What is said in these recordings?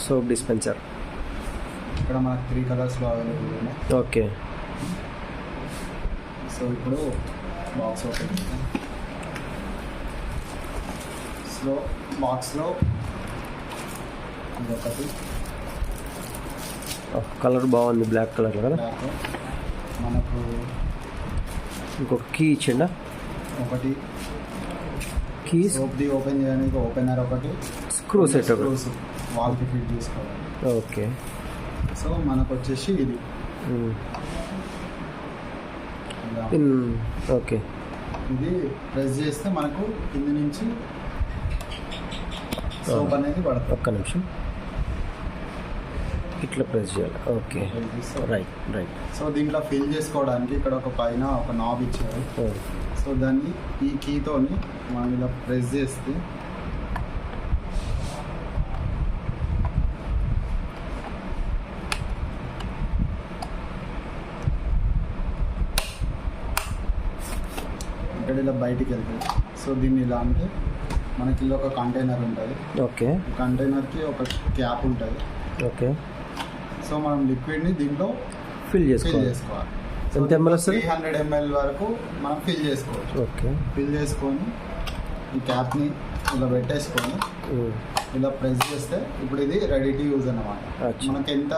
Soap dispenser. ఇక్కడ మనకు 3 కలర్స్లో అవైలబుల్ ఉన్నాయి. ఓకే. సో ఇప్పుడు బాక్స్ ఓపెన్ చేద్దాం. సో బాక్స్లో ఇదొకటి కలర్ బాగుంది, బ్లాక్ కలర్ కదా. బ్లాక్. మనకు ఇంకొక కీ ఇచ్చిండా, ఒకటి కీ, సోప్ది ఓపెన్ చేయడానికి ఓపెనర్ ఒకటి, స్క్రూ సెట్ ఒకటి. స్క్రూస్ వాల్కి ఫిట్ చేసుకోవాలి. ఓకే. సో మనకు వచ్చేసి ఇది ఓకే. ఇది ప్రెస్ చేస్తే మనకు కింద నుంచి సోప్ అనేది పడుతుంది. ఒక్క నిమిషం, ఇట్లా ప్రెస్ చేయాలి. Okay, right right. సో దీంట్లో ఫిల్ చేసుకోవడానికి ఇక్కడ ఒక పైన ఒక నాబ్ ఇచ్చారు. సో దాన్ని ఈ కీతోని మనం ఇలా ప్రెస్ చేస్తే ఇక్కడ ఇలా బయటికి వెళ్తుంది. సో దీన్ని ఇలా అంటే మనకి ఇలా ఒక కంటైనర్ ఉంటుంది. ఓకే. కంటైనర్కి ఒక క్యాప్ ఉంటుంది. ఓకే. సో మనం లిక్విడ్ని దీంట్లో ఫిల్ చేసుకోవాలి. ఎంత ఎంఎల్ వస్తుంది? 300 ml వరకు మనం ఫిల్ చేసుకోవచ్చు. ఓకే. ఫిల్ చేసుకొని ఈ క్యాప్ని ఇలా పెట్టేసుకొని ఇలా ప్రెస్ చేస్తే ఇప్పుడు ఇది రెడీ టు యూజ్ అన్నమాట. మనకి ఎంత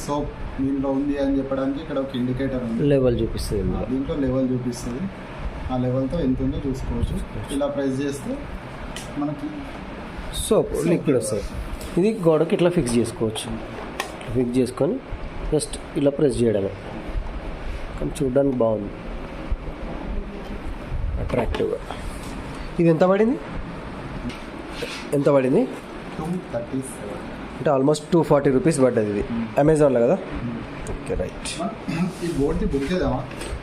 సోప్ దీంట్లో ఉంది అని చెప్పడానికి ఇక్కడ ఒక ఇండికేటర్ ఉంది, లెవెల్ చూపిస్తుంది. దీంట్లో లెవెల్ చూపిస్తుంది. ఆ లెవెల్తో ఎంత ఉందో చూసుకోవచ్చు. ఇలా ప్రెస్ చేస్తే మనకి సోప్ లిక్విడ్ వస్తుంది. ఇది గోడకి ఇట్లా ఫిక్స్ చేసుకోవచ్చు. ఫిక్స్ చేసుకొని జస్ట్ ఇలా ప్రెస్ చేయడమే. కానీ చూడడానికి బాగుంది, అట్రాక్టివ్గా. ఇది ఎంత పడింది? 237 అంటే ఆల్మోస్ట్ 240 రూపీస్ పడ్డది. ఇది అమెజాన్లో కదా. Okay, right. ఈ బోర్డ్ది బుక్ చేద్దామా?